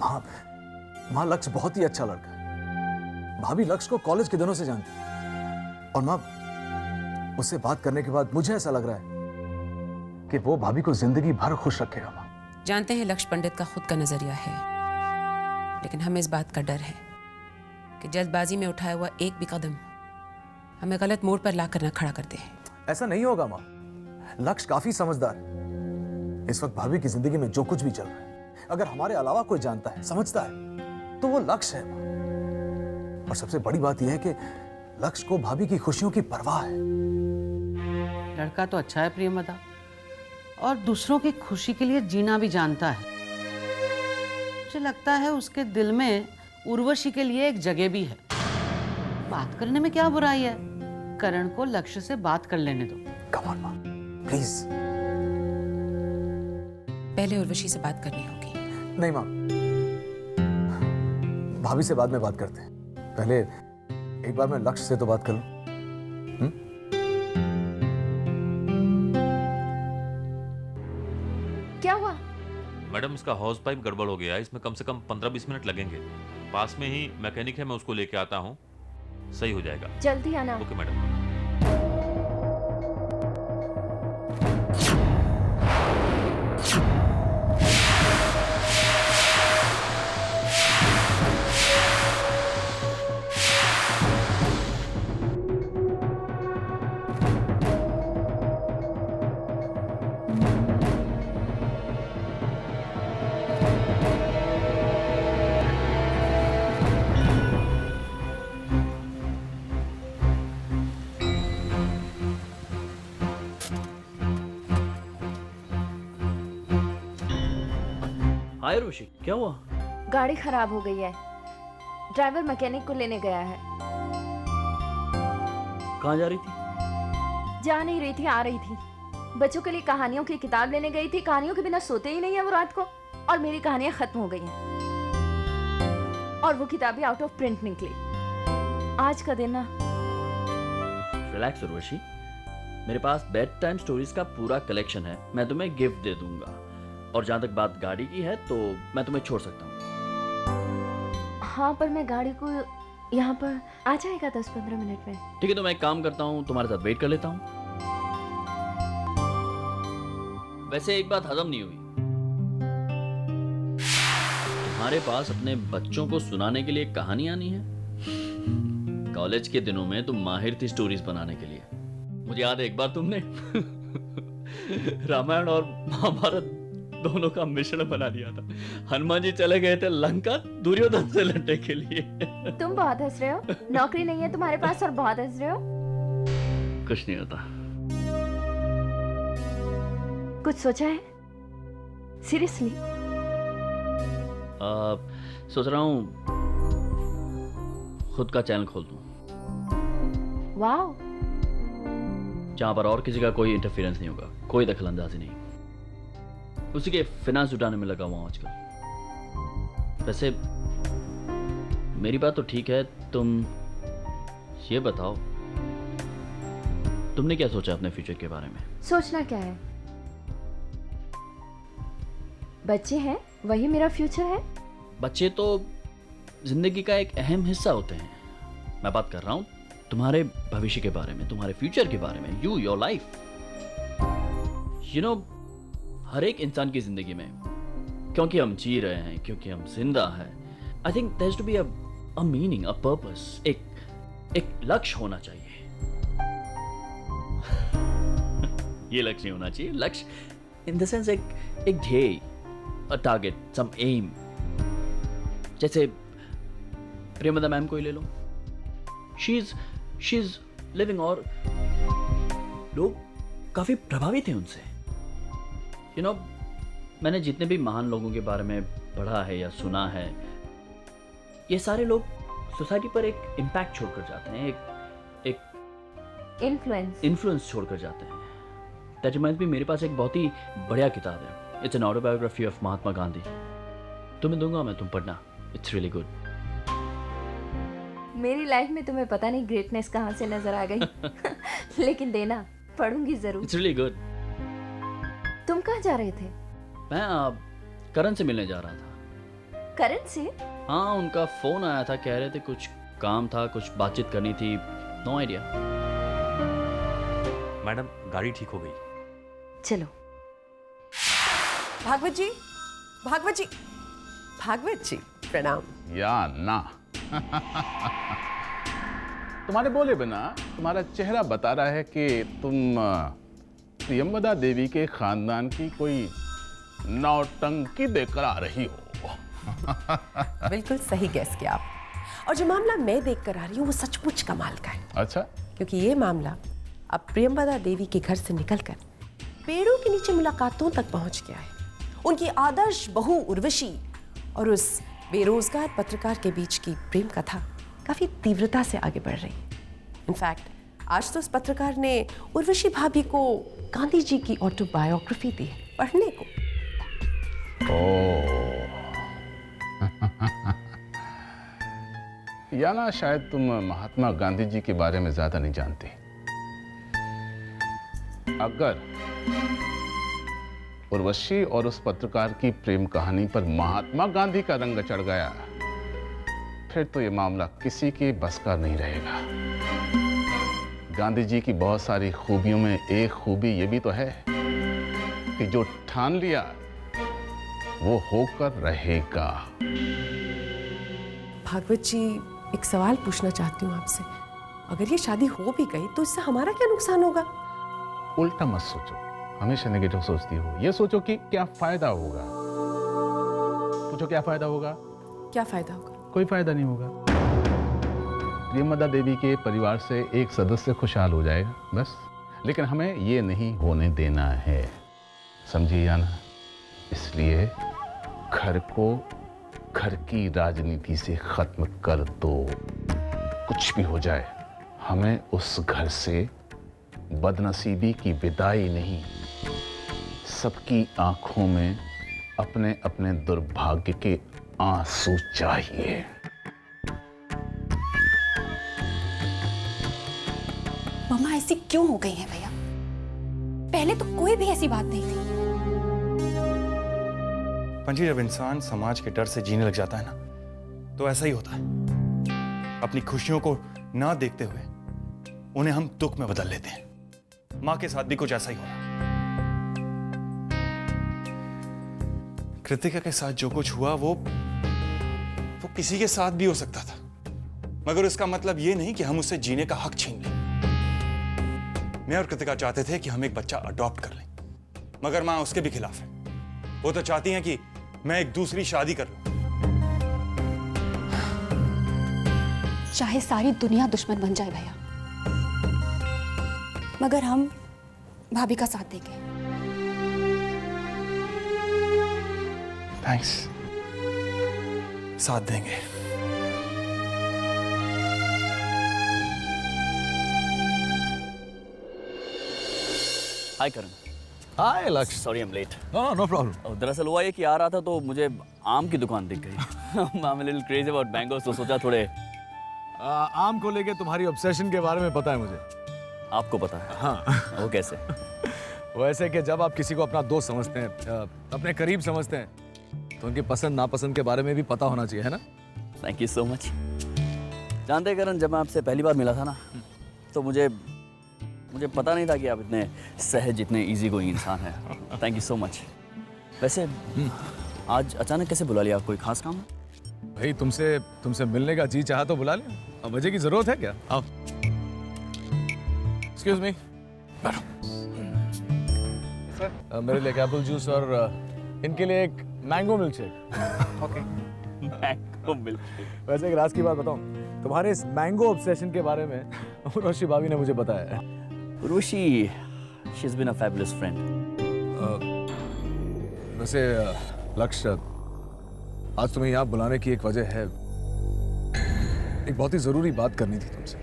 माँ, माँ लक्ष्य बहुत ही अच्छा लड़का है। भाभी लक्ष्य को कॉलेज के दिनों से जानती है। और माँ, उससे बात करने के बाद मुझे ऐसा लग रहा है कि वो भाभी को जिंदगी भर खुश रखेगा। माँ, जानते हैं लक्ष्य पंडित का खुद का नजरिया है, लेकिन हमें इस बात का डर है कि जल्दबाजी में उठाया हुआ एक भी कदम हमें गलत मोड़ पर लाकर न खड़ा कर दे। ऐसा नहीं होगा माँ। लक्ष्य काफी समझदार है। इस वक्त भाभी की जिंदगी में जो कुछ भी चल रहा है, अगर हमारे अलावा कोई जानता है, समझता है, तो वो लक्ष्य है माँ। और सबसे बड़ी बात यह है कि लक्ष्य को भाभी की खुशियों की परवाह है। लड़का तो अच्छा है प्रियमदा, और दूसरों की खुशी के लिए जीना भी जानता है। मुझे लगता है उसके दिल में उर्वशी के लिए एक जगह भी है। बात करने में क्या बुराई है? करण को लक्ष्य से बात कर लेने दो। कम ऑन माँ, प्लीज। पहले उर्वशी से बात करनी होगी। नहीं माँ, भाभी से बाद में बात करते हैं। पहले एक बार मैं लक्ष्य से तो बात कर लूं। क्या हुआ? मैडम, इसका हॉर्स पाइप गड़बड़ हो गया है। इसमें कम से कम 15-20 मिनट लगेंगे। पास में ही मैकेनिक है, मैं उसको लेके आता हूँ, सही हो जाएगा। जल्दी आना। Okay madam. हाय उर्वशी, क्या हुआ? गाड़ी खराब हो गई है। ड्राइवर मैकेनिक को लेने गया है। कहाँ जा रही थी? जा नहीं रही थी, आ रही थी। बच्चों के लिए कहानियों की किताब लेने गई थी। कहानियों के बिना सोते ही नहीं है वो रात को। और मेरी कहानियां खत्म हो गई हैं। और वो किताबें आउट ऑफ प्रिंट निकली। आज का दिन ना। रिलैक्स उर्वशी, मेरे पास बेड टाइम स्टोरीज का पूरा कलेक्शन है। मैं तुम्हें गिफ्ट दे दूंगा। और जहाँ तक बात गाड़ी की है, तो मैं तुम्हें छोड़ सकता हूँ। हाँ, पर मैं गाड़ी को यहाँ पर आ जाएगा 10-15 मिनट में। ठीक है, तो मैं एक काम करता हूँ, तुम्हारे साथ वेट कर लेता हूँ। वैसे एक बात हजम नहीं हुई, तुम्हारे पास अपने बच्चों को सुनाने के लिए कहानियां नहीं है? कॉलेज के दिनों में तुम माहिर थी स्टोरीज बनाने के लिए। मुझे याद है एक बार तुमने रामायण और महाभारत दोनों का मिश्रण बना दिया था। हनुमान जी चले गए थे लंका दुर्योधन से लड़ने के लिए। तुम बहुत हंस रहे हो। नौकरी नहीं है तुम्हारे पास और बहुत हंस रहे हो। कुछ नहीं होता। कुछ सोचा है? सीरियसली? सोच रहा हूँ खुद का चैनल खोल दूं, वाह। जहां पर और किसी का कोई इंटरफेरेंस नहीं होगा, कोई दखलंदाजी नहीं। उसी के फाइनेंस जुटाने में लगा हुआ हूं आजकल। वैसे मेरी बात तो ठीक है, तुम ये बताओ, तुमने क्या सोचा अपने फ्यूचर के बारे में? सोचना क्या है? बच्चे हैं, वही मेरा फ्यूचर है। बच्चे तो जिंदगी का एक अहम हिस्सा होते हैं। मैं बात कर रहा हूं तुम्हारे भविष्य के बारे में, तुम्हारे फ्यूचर के बारे में। Your life. यू नो, हर एक इंसान की जिंदगी में, क्योंकि हम जी रहे हैं, क्योंकि हम जिंदा हैं, I think there has to be a meaning, a purpose, एक लक्ष्य होना चाहिए। ये लक्ष्य नहीं होना चाहिए। लक्ष्य इन द सेंस एक ध्येय, अ टारगेट, सम एम। जैसे प्रेमदा मैम को ही ले लो। शी इज लिविंग, और लोग काफी प्रभावित हैं उनसे। यू नो, मैंने जितने भी महान लोगों के बारे में पढ़ा है या सुना है, ये सारे लोग सोसाइटी पर एक इम्पैक्ट छोड़कर जाते हैं, एक इन्फ्लुएंस छोड़कर जाते हैं। दैट रिमाइंड्स मी, मेरे पास एक बहुत ही बढ़िया किताब है। It's an autobiography of Mahatma Gandhi. तुम्हें दूंगा मैं, तुम पढ़ना। It's really good. मेरी लाइफ में तुम्हें पता नहीं ग्रेटनेस कहाँ से नजर आ गई। लेकिन देना, पढ़ूंगी जरूर। It's really good. तुम कहाँ जा रहे थे? मैं करण से मिलने जा रहा था। करण से? हाँ, उनका फोन आया था, कह रहे थे कुछ काम था, कुछ बातचीत करनी थी। No idea. मैडम गाड़ी ठीक हो गई। चलो। भागवत जी, भागवत जी, भागवत जी, प्रणाम। या ना तुम्हारे बोले बिना तुम्हारा चेहरा बता रहा है कि तुम प्रियंवदा देवी के खानदान की कोई नौटंकी देखकर आ रही हो। बिल्कुल सही गैस किया आप। और जो मामला मैं देख कर आ रही हूँ वो सचमुच कमाल का है। अच्छा, क्योंकि ये मामला अब प्रियंवदा देवी के घर से निकलकर पेड़ों के नीचे मुलाकातों तक पहुंच गया है। उनकी आदर्श बहू उर्वशी और उस बेरोजगार पत्रकार के बीच की प्रेम कथा काफी तीव्रता से आगे बढ़ रही है। इनफैक्ट आज तो उस पत्रकार ने उर्वशी भाभी को गांधी जी की ऑटोबायोग्राफी दी है पढ़ने को। या ना शायद तुम महात्मा गांधी जी के बारे में ज्यादा नहीं जानती। अगर उर्वशी और उस पत्रकार की प्रेम कहानी पर महात्मा गांधी का रंग चढ़ गया, फिर तो ये मामला किसी के बस का नहीं रहेगा। गांधी जी की बहुत सारी खूबियों में एक खूबी ये भी तो है कि जो ठान लिया वो होकर रहेगा। भागवत जी, एक सवाल पूछना चाहती हूँ आपसे। अगर ये शादी हो भी गई तो इससे हमारा क्या नुकसान होगा? उल्टा मत सोचो, हमेशा नेगेटिव सोचती हो। ये सोचो कि क्या फायदा होगा। पूछो क्या फायदा होगा? क्या फायदा होगा? कोई फायदा नहीं होगा। प्रियंवदा देवी के परिवार से एक सदस्य खुशहाल हो जाएगा बस। लेकिन हमें ये नहीं होने देना है, समझिए या ना? इसलिए घर को घर की राजनीति से खत्म कर दो। कुछ भी हो जाए, हमें उस घर से बदनसीबी की विदाई नहीं, सबकी आंखों में अपने अपने दुर्भाग्य के आंसू चाहिए। मम्मा ऐसी क्यों हो गई है भैया? पहले तो कोई भी ऐसी बात नहीं थी। पंजी, जब इंसान समाज के डर से जीने लग जाता है ना, तो ऐसा ही होता है। अपनी खुशियों को ना देखते हुए उन्हें हम दुख में बदल लेते हैं। मां के साथ भी कुछ ऐसा ही हुआ। कृतिका के साथ जो कुछ हुआ वो किसी के साथ भी हो सकता था, मगर उसका मतलब ये नहीं कि हम उससे जीने का हक छीन लें। मैं और कृतिका चाहते थे कि हम एक बच्चा अडॉप्ट कर लें, मगर मां उसके भी खिलाफ है। वो तो चाहती हैं कि मैं एक दूसरी शादी कर लूं। चाहे सारी दुनिया दुश्मन बन जाए भैया, मगर हम भाभी का साथ देंगे। थैंक्स, साथ देंगे। हाय Karan. Hi Lakshya. Sorry I am late. No problem. दरअसल हुआ ये कि आ रहा था तो मुझे आम की दुकान दिख गई। I am a little crazy about mangoes, तो सोचा थोड़े। आम को लेके तुम्हारी ऑब्सेशन के बारे में पता है मुझे। आपको पता है? हाँ। वो कैसे? वैसे कि जब आप किसी को अपना दोस्त समझते हैं, अपने करीब समझते हैं, तो उनकी पसंद नापसंद के बारे में भी पता होना चाहिए, है ना? Thank you so much. जानते करण, जब मैं आपसे पहली बार मिला था ना, तो मुझे पता नहीं था कि आप इतने सहज, इतने इजी गोइंग इंसान हैं। Thank you so much. वैसे आज अचानक कैसे बुला लिया? कोई खास काम? भाई तुमसे मिलने का जी चाहा तो बुला लिया। अब वजह की जरूरत है क्या? आओ। Excuse me. मेरे लिए एप्पल जूस और इनके लिए एक mango milk shake. Okay. Mango milk shake. वैसे एक राज की बात बताऊं, तुम्हारे इस मैंगो ऑब्सेशन के बारे में उर्वशी भाभी ने मुझे बताया है। Urvashi, she has been a fabulous friend. वैसे लक्ष्य, आज तुम्हें यहाँ बुलाने की एक वजह है। एक बहुत ही जरूरी बात करनी थी तुमसे।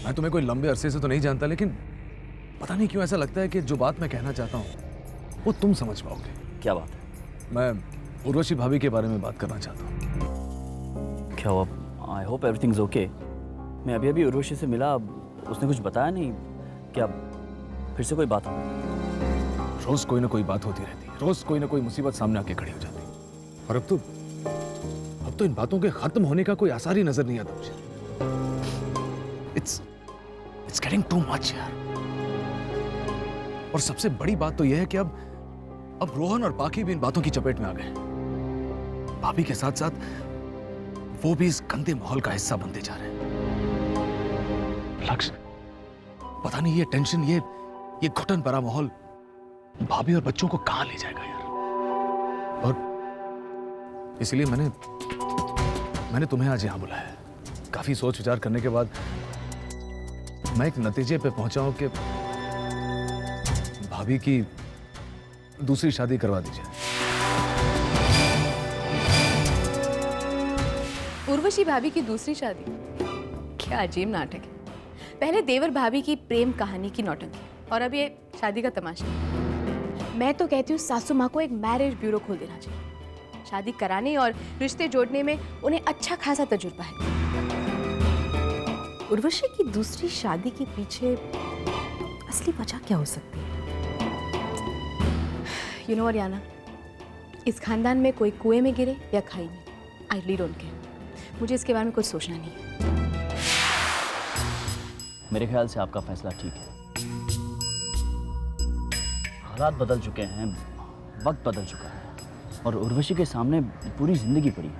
मैं तुम्हें कोई लंबे अरसे से तो नहीं जानता, लेकिन पता नहीं क्यों ऐसा लगता है कि जो बात मैं कहना चाहता हूँ वो तुम समझ पाओगे। क्या बात? मैं उर्वशी भाभी के बारे में बात करना चाहता हूँ। क्या हुआ? I hope everything is okay. मैं अभी उर्वशी से मिला, उसने कुछ बताया नहीं? क्या फिर से कोई बात हो? रोज कोई ना कोई बात होती रहती है, रोज कोई ना कोई मुसीबत सामने आके खड़ी हो जाती है। और अब तो अब तो इन बातों के खत्म होने का कोई आसार ही नजर नहीं आता मुझे। इट्स गेटिंग टू मच यार। और सबसे बड़ी बात तो यह है कि अब रोहन और बाकी भी इन बातों की चपेट में आ गए। भाभी के साथ साथ वो भी इस गंदे माहौल का हिस्सा बनते जा रहे हैं। लक्ष्य, पता नहीं ये टेंशन, ये घुटन भरा माहौल भाभी और बच्चों को कहां ले जाएगा यार। और इसलिए मैंने तुम्हें आज यहां बुलाया है। काफी सोच विचार करने के बाद मैं एक नतीजे पे पहुंचा हूं कि भाभी की दूसरी शादी करवा दीजिए। उर्वशी भाभी की दूसरी शादी? क्या अजीब नाटक है। पहले देवर भाभी की प्रेम कहानी की नौटंकी और अब ये शादी का तमाशा। मैं तो कहती हूँ सासू माँ को एक मैरिज ब्यूरो खोल देना चाहिए। शादी कराने और रिश्ते जोड़ने में उन्हें अच्छा खासा तजुर्बा है। उर्वशी की दूसरी शादी के पीछे असली वजह क्या हो सकती है? यू नो अरियाना, इस खानदान में कोई कुएं में गिरे या खाई में, आई रियली डोंट केयर। मुझे इसके बारे में कुछ सोचना नहीं है। मेरे ख्याल से आपका फैसला ठीक है। हालात बदल चुके हैं, वक्त बदल चुका है और उर्वशी के सामने पूरी जिंदगी पड़ी है।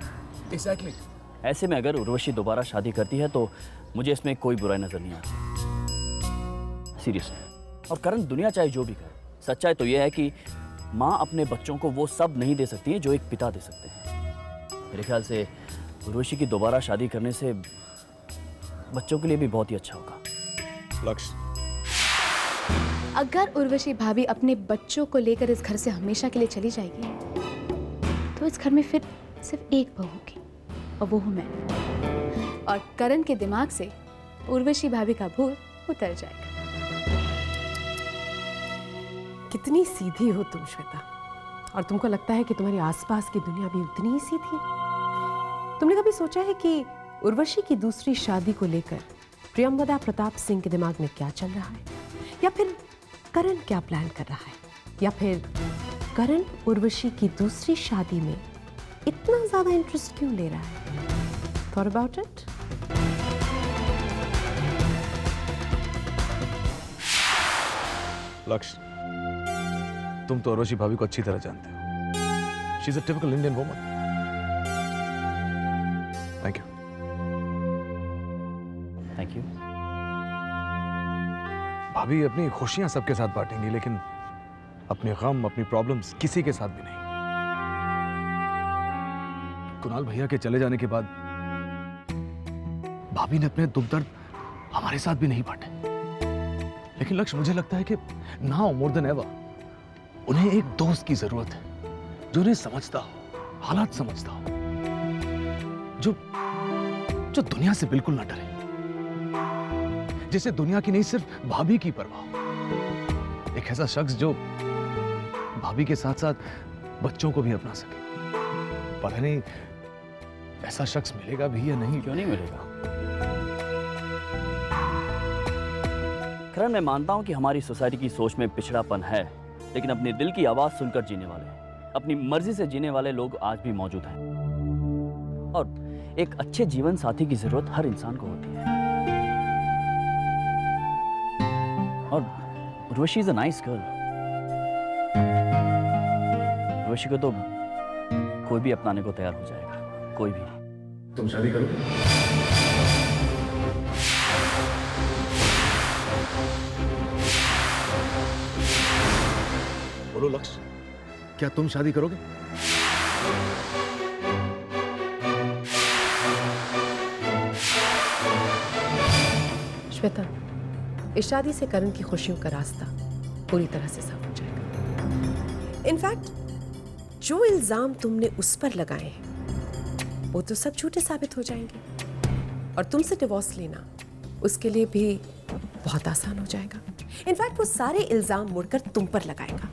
Exactly. ऐसे में अगर उर्वशी दोबारा शादी करती है तो मुझे इसमें कोई बुराई नजर नहीं आती, सीरियसली। और करण, दुनिया चाहे जो भी करे, सच्चाई तो यह है कि माँ अपने बच्चों को वो सब नहीं दे सकती है जो एक पिता दे सकते हैं। मेरे ख्याल से उर्वशी की दोबारा शादी करने से बच्चों के लिए भी बहुत ही अच्छा होगा। लक्ष्य, अगर उर्वशी भाभी अपने बच्चों को लेकर इस घर से हमेशा के लिए चली जाएगी तो इस घर में फिर सिर्फ एक बहू होगी और वो हूं मैं। और करण के दिमाग से उर्वशी भाभी का भूत उतर जाएगा। कितनी सीधी हो तुम श्वेता, और तुमको लगता है कि तुम्हारे आसपास की दुनिया भी उतनी ही सीधी है? तुमने कभी सोचा है कि उर्वशी की दूसरी शादी को लेकर प्रियंवदा प्रताप सिंह के दिमाग में क्या चल रहा है? या फिर करण क्या प्लान कर रहा है? या फिर करण उर्वशी की दूसरी शादी में इतना ज्यादा इंटरेस्ट क्यों ले रहा है? Thought about it? लक्ष्य, तुम तो उर्वशी भाभी को अच्छी तरह जानते हो। She is a typical Indian woman. Thank you. Thank you. भाभी अपनी खुशियां सबके साथ बांटेंगी, लेकिन अपने गम, अपनी प्रॉब्लम्स किसी के साथ भी नहीं। कुणाल भैया के चले जाने के बाद भाभी ने अपने दुख दर्द हमारे साथ भी नहीं बांटे। लेकिन लक्ष्य, मुझे लगता है कि नाउ मोर देन एवर उन्हें एक दोस्त की जरूरत है जो उन्हें समझता हो, हालात समझता हो, जो दुनिया से बिल्कुल ना डरे, जिसे दुनिया की नहीं सिर्फ भाभी की परवाह हो। एक ऐसा शख्स जो भाभी के साथ साथ बच्चों को भी अपना सके। पता नहीं ऐसा शख्स मिलेगा भी या नहीं। क्यों नहीं मिलेगा? करण, मैं मानता हूं कि हमारी सोसाइटी की सोच में पिछड़ापन है, लेकिन अपने दिल की आवाज सुनकर जीने वाले, अपनी मर्जी से जीने वाले लोग आज भी मौजूद हैं। और एक अच्छे जीवन साथी की जरूरत हर इंसान को होती है। और Urvashi is a nice girl. Urvashi को तो कोई भी अपनाने को तैयार हो जाएगा, कोई भी। तुम शादी करोगे? बोलो लक्ष्य, क्या तुम शादी करोगे? श्वेता, इस शादी से करण की खुशियों का रास्ता पूरी तरह से साफ हो जाएगा। इनफैक्ट जो इल्जाम तुमने उस पर लगाए हैं वो तो सब झूठे साबित हो जाएंगे, और तुमसे डिवोर्स लेना उसके लिए भी बहुत आसान हो जाएगा। इनफैक्ट वो सारे इल्जाम मुड़कर तुम पर लगाएगा।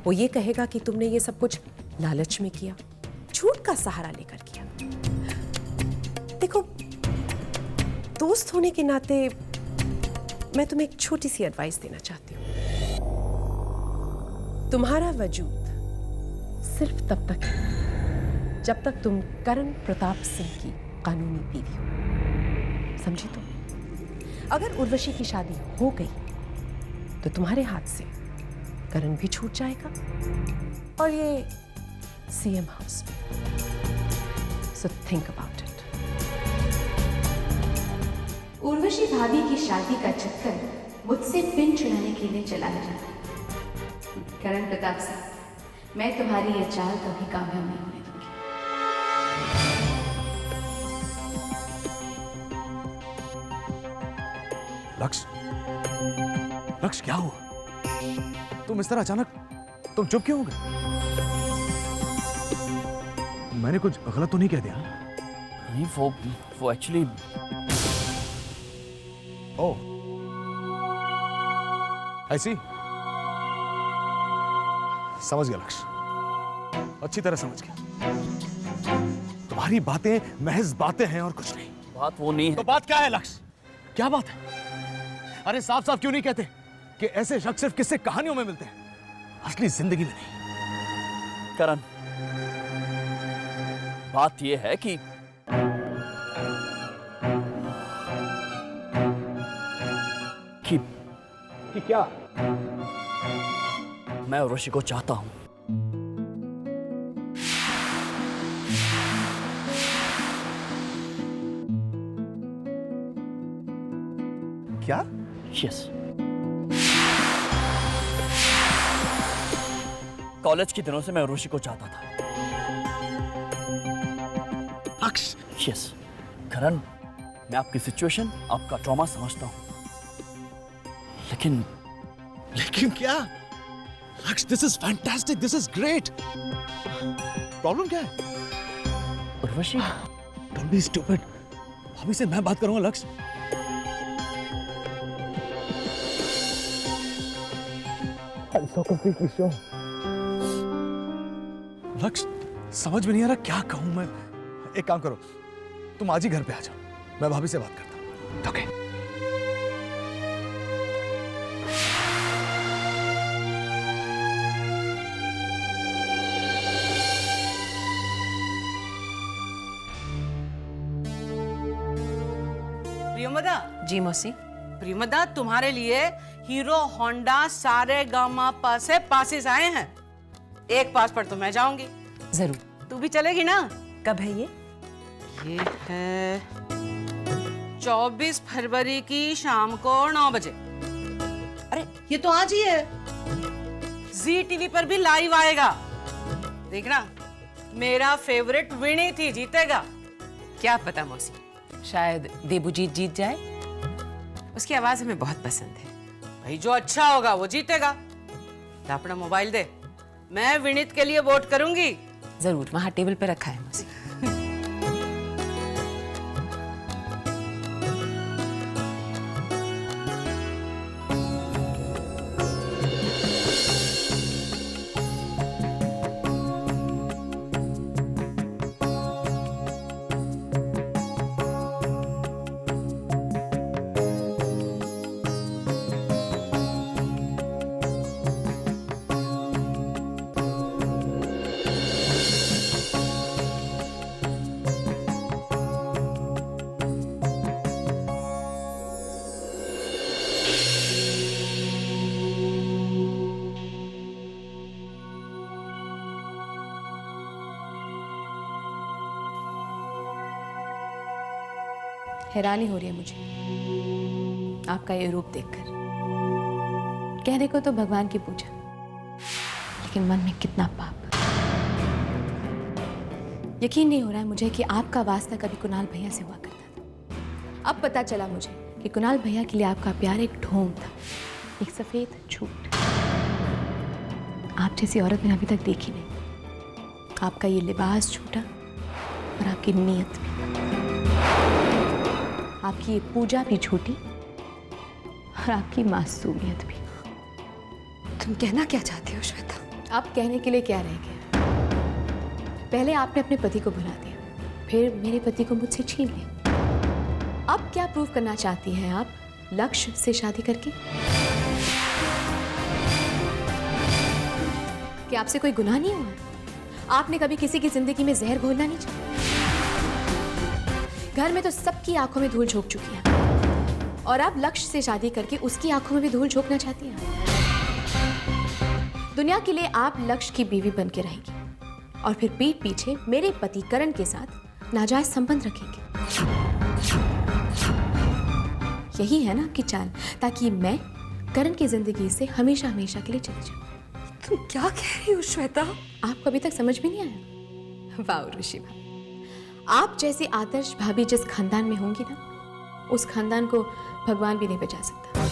वो ये कहेगा कि तुमने ये सब कुछ लालच में किया, झूठ का सहारा लेकर किया। देखो, दोस्त होने के नाते मैं तुम्हें एक छोटी सी एडवाइस देना चाहती हूँ। तुम्हारा वजूद सिर्फ तब तक है जब तक तुम करण प्रताप सिंह की कानूनी बीवी हो। समझी तुम? अगर उर्वशी की शादी हो गई तो तुम्हारे हाथ से करण भी छूट जाएगा और ये सीएम हाउस में। So think about it. Urvashi भाभी की शादी का चक्कर मुझसे पिन चुराने के लिए चलाया जाता है। करण प्रताप सिंह, मैं तुम्हारी ये चाल कभी कामयाब नहीं होने दूंगी। लक्ष्य क्या हुआ? तुम इस तरह अचानक तुम चुप क्यों हो गए? मैंने कुछ गलत तो नहीं कह दिया? नहीं, वो एक्चुअली ओह, ऐसी समझ गया लक्ष्य, अच्छी तरह समझ गया। तुम्हारी बातें महज बातें हैं और कुछ नहीं। बात वो नहीं है। तो बात क्या है लक्ष्य? क्या बात है? अरे साफ साफ क्यों नहीं कहते कि ऐसे शख्स सिर्फ किस्से कहानियों में मिलते हैं, असली जिंदगी में नहीं? करण, बात यह है कि क्या? मैं उर्वशी को चाहता हूं। क्या? यस। कॉलेज के दिनों से मैं उर्वशी को चाहता था। यस करण, मैं आपकी सिचुएशन, आपका ट्रॉमा समझता हूं, लेकिन क्या? लक्ष्य, this is fantastic, this is great. Problem क्या है? Urvashi, don't be stupid. अभी से मैं बात करूंगा लक्ष्य। I'm so completely sure. लक्ष्य, समझ में नहीं आ रहा क्या कहूं मैं। एक काम करो, तुम आज ही घर पे आ जाओ, मैं भाभी से बात करता हूं। ओके? प्रियमदा। जी मौसी। प्रियमदा, तुम्हारे लिए हीरो होंडा सारे गामा पा से पासेस आए हैं। एक पास पर तो मैं जाऊंगी। जरूर। तू भी चलेगी ना? कब है ये? ये है 24 फरवरी की शाम को 9 बजे। अरे ये तो आज ही है। जी टीवी पर भी लाइव आएगा, देखना। मेरा फेवरेट विनीत ही जीतेगा। क्या पता मौसी, शायद देबूजीत जीत जाए। उसकी आवाज हमें बहुत पसंद है। भाई जो अच्छा होगा वो जीतेगा। तो अपना मोबाइल दे, मैं विनीत के लिए वोट करूंगी। जरूर, वहां टेबल पे रखा है मौसी। हैरानी हो रही है मुझे आपका ये रूप देखकर। कहने को तो भगवान की पूजा, लेकिन मन में कितना पाप। यकीन नहीं हो रहा है मुझे कि आपका वास्ता कभी कुणाल भैया से हुआ करता था। अब पता चला मुझे कि कुणाल भैया के लिए आपका प्यार एक ढोंग था, एक सफेद झूठ। आप जैसी औरत मैंने अभी तक देखी नहीं। आपका ये लिबास झूठा और आपकी नीयत भी, आपकी ये पूजा भी झूठी और आपकी मासूमियत भी। तुम कहना क्या चाहती हो श्वेता? आप कहने के लिए क्या रह गया? पहले आपने अपने पति को भुला दिया, फिर मेरे पति को मुझसे छीन लिया। अब क्या प्रूव करना चाहती हैं आप लक्ष्य से शादी करके? कि आपसे कोई गुनाह नहीं हुआ? आपने कभी किसी की जिंदगी में जहर घोलना नहीं चाहा। घर में तो सबकी आंखों में धूल झोंक चुकी हैं और आप लक्ष्य से शादी करके उसकी आंखों में भी धूल झोंकना चाहती हैं। दुनिया के लिए आप लक्ष्य की बीवी बन के रहेंगी और फिर पीठ पीछे मेरे पति करण के साथ नाजायज संबंध रखेंगे। यही है ना आपकी चाल, ताकि मैं करण की जिंदगी से हमेशा हमेशा के लिए चली जाऊं। तुम क्या कह रही हो श्वेता? आपको अभी तक समझ में नहीं आया? वाह ऋषि भाभी, आप जैसी आदर्श भाभी जिस खानदान में होंगी ना, उस खानदान को भगवान भी नहीं बचा सकता।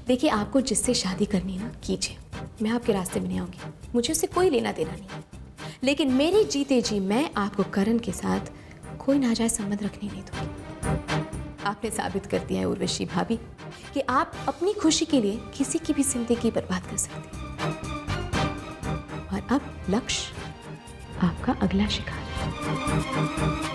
देखिए, आपको जिससे शादी करनी है ना, कीजिए, मैं आपके रास्ते में नहीं आऊंगी, मुझे उससे कोई लेना देना नहीं है। लेकिन मेरे जीते जी मैं आपको करण के साथ कोई नाजायज संबंध रखने नहीं दूंगी। आपने साबित कर दिया है उर्वशी भाभी कि आप अपनी खुशी के लिए किसी की भी जिंदगी बर्बाद कर सकते हैं। और अब लक्ष्य आपका अगला शिकार है।